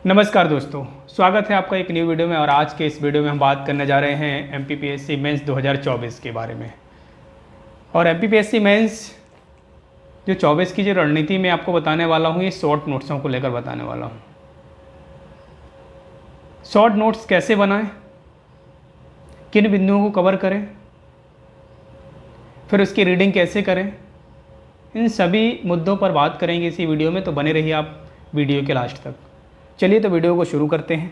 नमस्कार दोस्तों, स्वागत है आपका एक न्यू वीडियो में। और आज के इस वीडियो में हम बात करने जा रहे हैं एमपीपीएससी मेंस 2024 के बारे में। और एमपीपीएससी मेंस जो 24 की जो रणनीति मैं आपको बताने वाला हूँ, ये शॉर्ट नोट्सों को लेकर बताने वाला हूँ। शॉर्ट नोट्स कैसे बनाएं, किन बिंदुओं को कवर करें, फिर उसकी रीडिंग कैसे करें, इन सभी मुद्दों पर बात करेंगे इसी वीडियो में। तो बने रहिए आप वीडियो के लास्ट तक। चलिए तो वीडियो को शुरू करते हैं,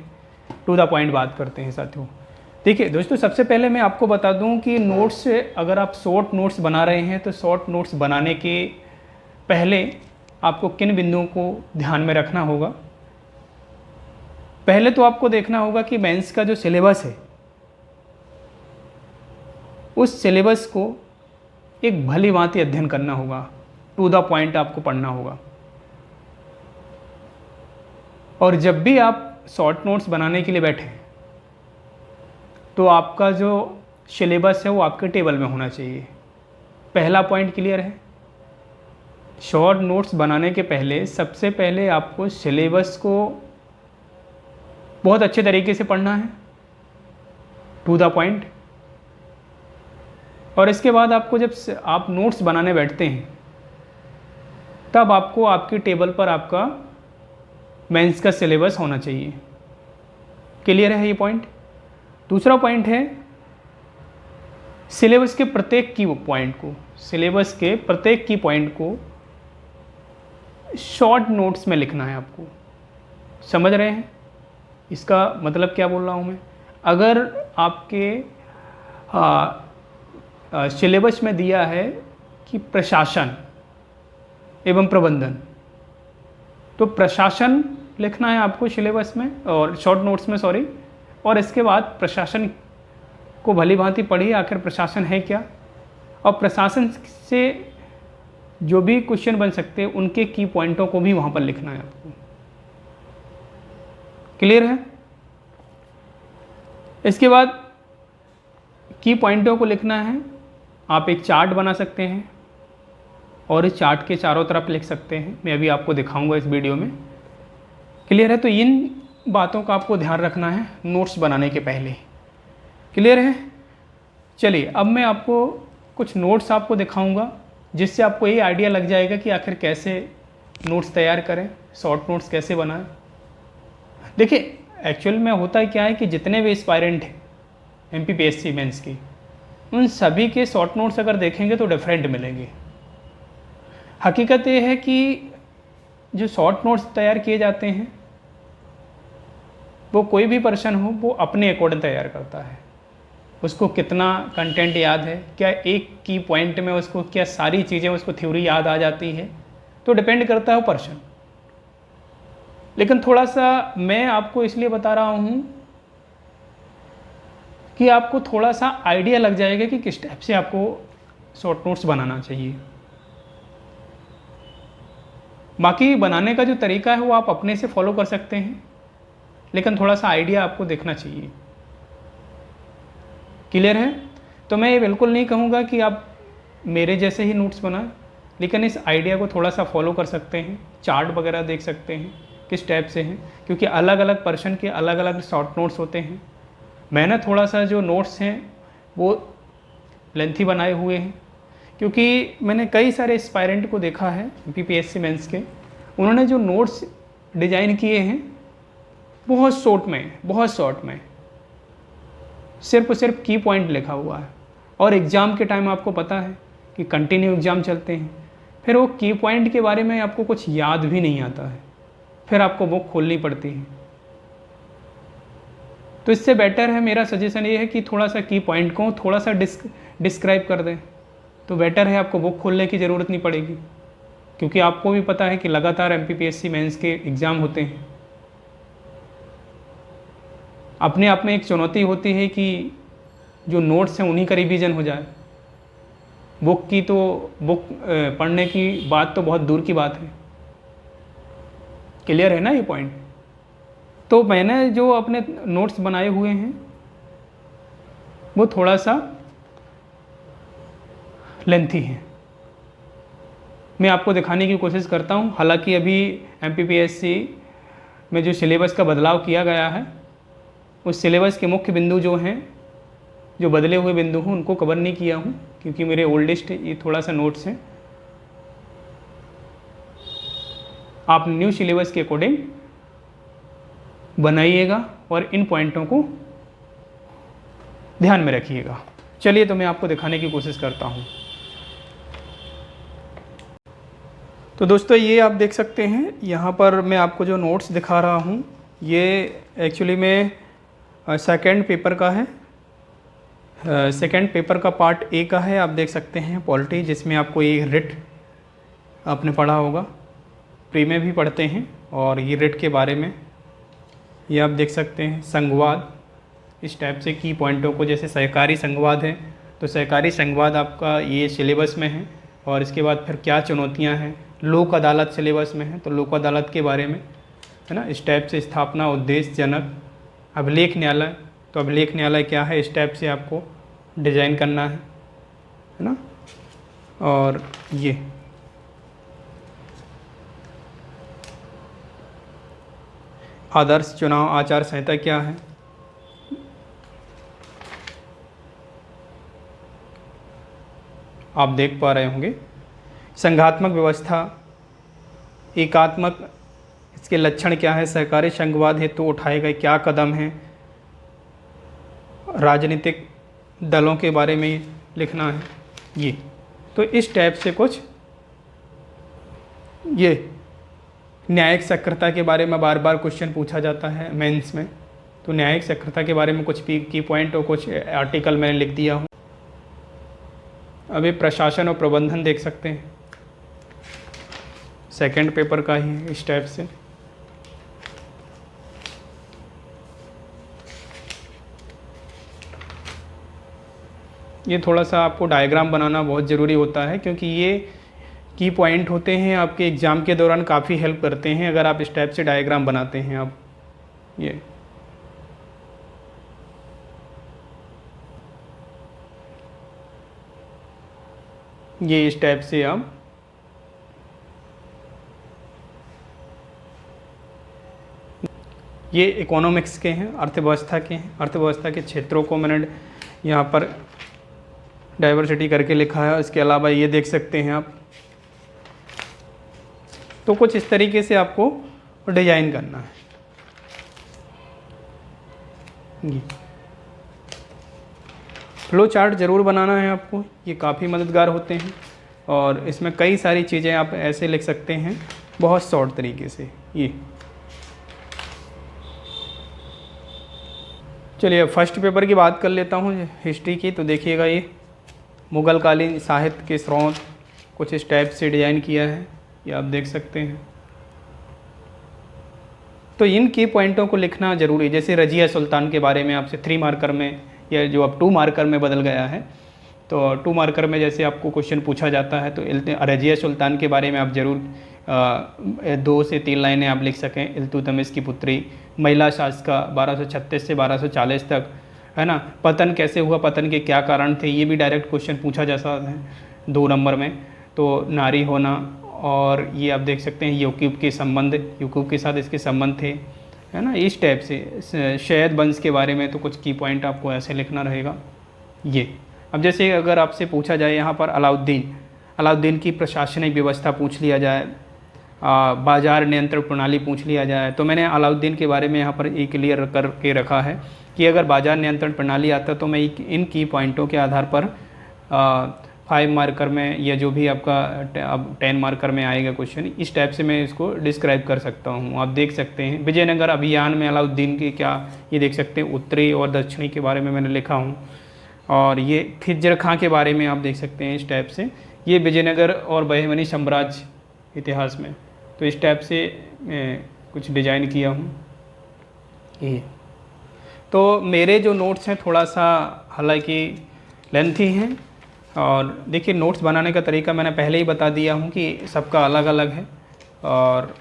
टू द पॉइंट बात करते हैं साथियों। देखिए दोस्तों, सबसे पहले मैं आपको बता दूं कि नोट्स से अगर आप शॉर्ट नोट्स बना रहे हैं तो शॉर्ट नोट्स बनाने के पहले आपको किन बिंदुओं को ध्यान में रखना होगा। पहले तो आपको देखना होगा कि मेंस का जो सिलेबस है, उस सिलेबस को एक भली भांति अध्ययन करना होगा, टू द पॉइंट आपको पढ़ना होगा। और जब भी आप शॉर्ट नोट्स बनाने के लिए बैठें तो आपका जो सिलेबस है वो आपके टेबल में होना चाहिए। पहला पॉइंट क्लियर है। शॉर्ट नोट्स बनाने के पहले सबसे पहले आपको सिलेबस को बहुत अच्छे तरीके से पढ़ना है, टू द पॉइंट। और इसके बाद आपको जब आप नोट्स बनाने बैठते हैं तब आपको आपकी टेबल पर आपका मेंस का सिलेबस होना चाहिए। क्लियर है ये पॉइंट। दूसरा पॉइंट है सिलेबस के प्रत्येक की पॉइंट को शॉर्ट नोट्स में लिखना है आपको। समझ रहे हैं इसका मतलब क्या बोल रहा हूँ मैं। अगर आपके सिलेबस में दिया है कि प्रशासन एवं प्रबंधन, तो प्रशासन लिखना है आपको सिलेबस में और शॉर्ट नोट्स में, सॉरी। और इसके बाद प्रशासन को भली भांति पढ़िए, आखिर प्रशासन है क्या, और प्रशासन से जो भी क्वेश्चन बन सकते हैं उनके की पॉइंटों को भी वहाँ पर लिखना है आपको। क्लियर है। इसके बाद की पॉइंटों को लिखना है। आप एक चार्ट बना सकते हैं और इस चार्ट के चारों तरफ लिख सकते हैं। मैं अभी आपको दिखाऊंगा इस वीडियो में। क्लियर है। तो इन बातों का आपको ध्यान रखना है नोट्स बनाने के पहले। क्लियर है। चलिए अब मैं आपको कुछ नोट्स आपको दिखाऊंगा जिससे आपको ये आइडिया लग जाएगा कि आखिर कैसे नोट्स तैयार करें, शॉर्ट नोट्स कैसे बनाएं। देखिए एक्चुअल में होता है क्या है कि जितने भी एस्पायरेंट हैं एमपीपीएससी मेंस की, उन सभी के शॉर्ट नोट्स अगर देखेंगे तो डिफरेंट मिलेंगे। हकीकत ये है कि जो शॉर्ट नोट्स तैयार किए जाते हैं वो कोई भी पर्सन हो वो अपने अकॉर्डिंग तैयार करता है। उसको कितना कंटेंट याद है, क्या एक की पॉइंट में उसको क्या सारी चीज़ें उसको थ्योरी याद आ जाती है, तो डिपेंड करता है वो पर्सन। लेकिन थोड़ा सा मैं आपको इसलिए बता रहा हूँ कि आपको थोड़ा सा आइडिया लग जाएगा कि किस टाइप से आपको शॉर्ट नोट्स बनाना चाहिए। बाकी बनाने का जो तरीका है वो आप अपने से फॉलो कर सकते हैं, लेकिन थोड़ा सा आइडिया आपको देखना चाहिए। क्लियर है। तो मैं ये बिल्कुल नहीं कहूँगा कि आप मेरे जैसे ही नोट्स बनाएं, लेकिन इस आइडिया को थोड़ा सा फॉलो कर सकते हैं। चार्ट वगैरह देख सकते हैं किस टाइप से हैं, क्योंकि अलग अलग पर्सन के अलग अलग शॉर्ट नोट्स होते हैं। मैंने थोड़ा सा जो नोट्स हैं वो लेंथी बनाए हुए हैं, क्योंकि मैंने कई सारे एस्पायरेंट को देखा है एमपीपीएससी मेंस के, उन्होंने जो नोट्स डिज़ाइन किए हैं बहुत शॉर्ट में सिर्फ की पॉइंट लिखा हुआ है। और एग्ज़ाम के टाइम आपको पता है कि कंटिन्यू एग्ज़ाम चलते हैं, फिर वो की पॉइंट के बारे में आपको कुछ याद भी नहीं आता है, फिर आपको बुक खोलनी पड़ती है। तो इससे बेटर है, मेरा सजेशन ये है कि थोड़ा सा की पॉइंट को थोड़ा सा डिस्क्राइब कर दें तो बेटर है। आपको बुक खोलने की ज़रूरत नहीं पड़ेगी, क्योंकि आपको भी पता है कि लगातार एमपीपीएससी मेंस के एग्ज़ाम होते हैं। अपने आप में एक चुनौती होती है कि जो नोट्स हैं उन्हीं का रिवीजन हो जाए। बुक पढ़ने की बात तो बहुत दूर की बात है। क्लियर है ना ये पॉइंट। तो मैंने जो अपने नोट्स बनाए हुए हैं वो थोड़ा सा लेंथी हैं। मैं आपको दिखाने की कोशिश करता हूँ। हालांकि अभी एमपीपीएससी में जो सिलेबस का बदलाव किया गया है, उस सिलेबस के मुख्य बिंदु जो हैं, जो बदले हुए बिंदु हैं, उनको कवर नहीं किया हूँ, क्योंकि मेरे ओल्डेस्ट ये थोड़ा सा नोट्स हैं। आप न्यू सिलेबस के अकॉर्डिंग बनाइएगा और इन पॉइंटों को ध्यान में रखिएगा। चलिए तो मैं आपको दिखाने की कोशिश करता हूँ। तो दोस्तों ये आप देख सकते हैं, यहाँ पर मैं आपको जो नोट्स दिखा रहा हूँ ये एक्चुअली में सेकंड पेपर का है। सेकंड पेपर का पार्ट ए का है। आप देख सकते हैं पॉलिटी, जिसमें आपको ये रिट आपने पढ़ा होगा, प्री में भी पढ़ते हैं, और ये रिट के बारे में ये आप देख सकते हैं। संघवाद, इस टाइप से की पॉइंटों को, जैसे सहकारी संघवाद है तो सहकारी संघवाद आपका ये सिलेबस में है। और इसके बाद फिर क्या चुनौतियां हैं, लोक अदालत सिलेबस में है तो लोक अदालत के बारे में है ना। इस टाइप से स्थापना, उद्देश्य, जनक, अभिलेख न्यायालय, तो अभिलेख न्यायालय क्या है, इस टाइप से आपको डिज़ाइन करना है ना। और ये आदर्श चुनाव आचार संहिता क्या है, आप देख पा रहे होंगे। संघात्मक व्यवस्था, एकात्मक, इसके लक्षण क्या है, सहकारी संघवाद हेतु उठाए गए क्या कदम हैं, राजनीतिक दलों के बारे में लिखना है ये। तो इस टाइप से कुछ, ये न्यायिक सक्रियता के बारे में बार बार क्वेश्चन पूछा जाता है मेंस में, तो न्यायिक सक्रियता के बारे में कुछ की पॉइंट और कुछ आर्टिकल मैंने लिख दिया हूँ। अभी प्रशासन और प्रबंधन देख सकते हैं, सेकंड पेपर का ही है, इस टाइप से। ये थोड़ा सा आपको डायग्राम बनाना बहुत ज़रूरी होता है, क्योंकि ये की पॉइंट होते हैं, आपके एग्ज़ाम के दौरान काफ़ी हेल्प करते हैं अगर आप इस टाइप से डायग्राम बनाते हैं। आप ये इस टाइप से आप ये इकोनॉमिक्स के हैं, अर्थव्यवस्था के हैं। अर्थव्यवस्था के क्षेत्रों को मैंने यहाँ पर डाइवर्सिटी करके लिखा है। इसके अलावा ये देख सकते हैं आप। तो कुछ इस तरीके से आपको डिजाइन करना है। फ्लो चार्ट ज़रूर बनाना है आपको, ये काफ़ी मददगार होते हैं। और इसमें कई सारी चीज़ें आप ऐसे लिख सकते हैं बहुत शॉर्ट तरीके से। ये चलिए फर्स्ट पेपर की बात कर लेता हूँ, हिस्ट्री की। तो देखिएगा ये मुग़ल कालीन साहित्य के स्रोत कुछ इस टाइप से डिज़ाइन किया है, ये आप देख सकते हैं। तो इन की पॉइंटों को लिखना ज़रूरी, जैसे रजिया सुल्तान के बारे में आपसे 3 मार्कर में, या जो अब 2 मार्कर में बदल गया है, तो 2 मार्कर में जैसे आपको क्वेश्चन पूछा जाता है तो रजिया सुल्तान के बारे में आप ज़रूर 2 से 3 लाइनें आप लिख सकें। इल्तुतमिश की पुत्री, महिला शासका 1236 से 1240 तक, है ना। पतन कैसे हुआ, पतन के क्या कारण थे, ये भी डायरेक्ट क्वेश्चन पूछा जा सकता है 2 नंबर में। तो नारी होना, और ये आप देख सकते हैं यूक्यूब के संबंध, यूक्यूब के साथ इसके संबंध थे, है ना। इस टाइप से शैद वंश के बारे में तो कुछ की पॉइंट आपको ऐसे लिखना रहेगा। ये अब जैसे अगर आपसे पूछा जाए यहाँ पर अलाउद्दीन की प्रशासनिक व्यवस्था पूछ लिया जाए, बाजार नियंत्रण प्रणाली पूछ लिया जाए, तो मैंने अलाउद्दीन के बारे में यहाँ पर एक क्लियर करके रखा है कि अगर बाजार नियंत्रण प्रणाली आता तो मैं इन की पॉइंटों के आधार पर 5 मार्कर में, या जो भी आपका अब 10 मार्कर में आएगा क्वेश्चन, इस टाइप से मैं इसको डिस्क्राइब कर सकता हूँ। आप देख सकते हैं विजयनगर अभियान में अलाउद्दीन के क्या, ये देख सकते हैं उत्तरी और दक्षिणी के बारे में मैंने लिखा हूँ। और ये खिज्र खां के बारे में आप देख सकते हैं इस टाइप से, ये विजयनगर और बहमनी साम्राज्य इतिहास में, तो इस टाइप से कुछ डिजाइन किया हूँ। ये तो मेरे जो नोट्स हैं थोड़ा सा हालांकि लेंथी हैं, और देखिए नोट्स बनाने का तरीका मैंने पहले ही बता दिया हूँ कि सबका अलग अलग है। और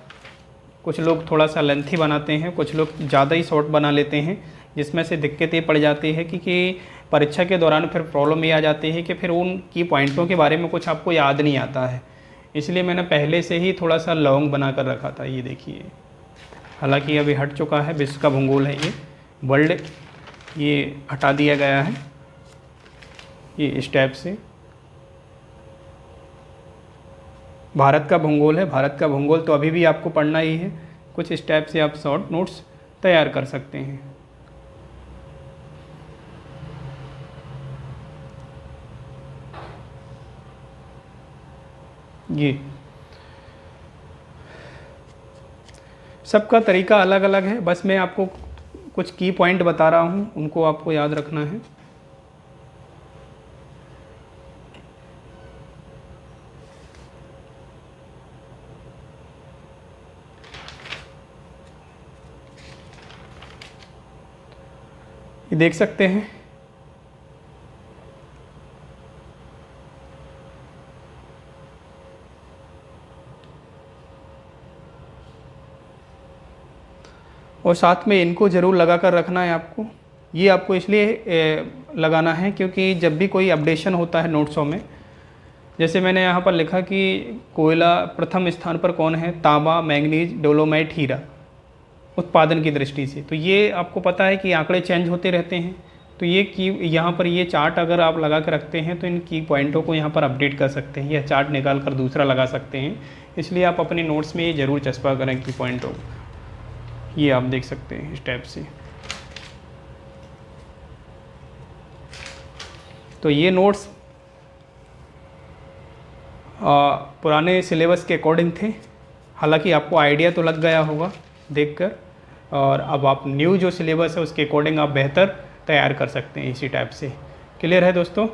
कुछ लोग थोड़ा सा लेंथी बनाते हैं, कुछ लोग ज़्यादा ही शॉर्ट बना लेते हैं, जिसमें से दिक्कत ये पड़ जाती है कि परीक्षा के दौरान फिर प्रॉब्लम ये आ जाती है कि फिर उन की पॉइंटों के बारे में कुछ आपको याद नहीं आता है। इसलिए मैंने पहले से ही थोड़ा सा लॉन्ग बना कर रखा था। ये देखिए हालांकि अभी हट चुका है, विश्व का भूगोल है ये, वर्ल्ड ये हटा दिया गया है ये इस टाइप से। भारत का भूगोल है, भारत का भूगोल तो अभी भी आपको पढ़ना ही है। कुछ इस टाइप से आप शॉर्ट नोट्स तैयार कर सकते हैं। ये सबका तरीका अलग अलग है, बस मैं आपको कुछ की पॉइंट बता रहा हूँ, उनको आपको याद रखना है। ये देख सकते हैं, और साथ में इनको ज़रूर लगा कर रखना है आपको। ये आपको इसलिए लगाना है क्योंकि जब भी कोई अपडेशन होता है नोट्सों में, जैसे मैंने यहाँ पर लिखा कि कोयला प्रथम स्थान पर कौन है, तांबा, मैंगनीज, डोलोमाइट, हीरा उत्पादन की दृष्टि से, तो ये आपको पता है कि आंकड़े चेंज होते रहते हैं। तो ये की यहाँ पर ये चार्ट अगर आप लगा कर रखते हैं तो इन की पॉइंटों को यहाँ पर अपडेट कर सकते हैं, यह चार्ट निकाल कर दूसरा लगा सकते हैं। इसलिए आप अपने नोट्स में ये ज़रूर चस्पा करें की पॉइंटों को। ये आप देख सकते हैं इस टाइप से। तो ये नोट्स पुराने सिलेबस के अकॉर्डिंग थे, हालांकि आपको आइडिया तो लग गया होगा देखकर, और अब आप न्यू जो सिलेबस है उसके अकॉर्डिंग आप बेहतर तैयार कर सकते हैं इसी टाइप से। क्लियर है दोस्तों?